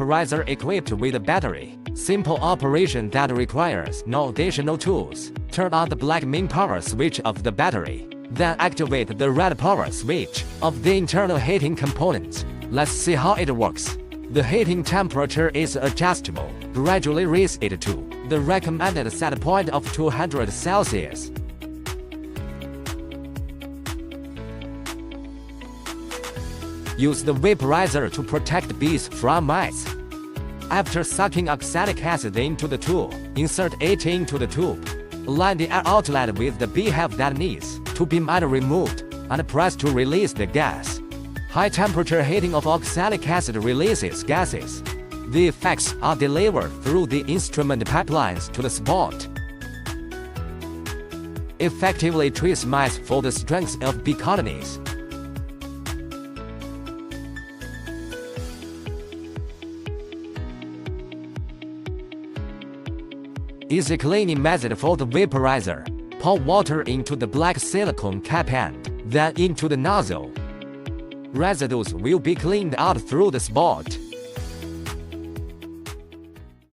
vaporizer equipped with a battery. Simple operation that requires no additional tools. Turn on the black main power switch of the battery. Then activate the red power switch of the internal heating component. Let's see how it works. The heating temperature is adjustable. Gradually raise it to the recommended set point of 200 Celsius. Use the vaporizer to protect bees from mice. After sucking oxalic acid into the tube, insert it into the tube. Align the air outlet with the beehive that needs to be removed, and press to release the gas. High-temperature heating of oxalic acid releases gases. The effects are delivered through the instrument pipelines to the spot. Effectively treats mice for the strength of bee colonies. Easy cleaning method for the vaporizer. Pour water into the black silicone cap and then into the nozzle. Residues will be cleaned out through the spot.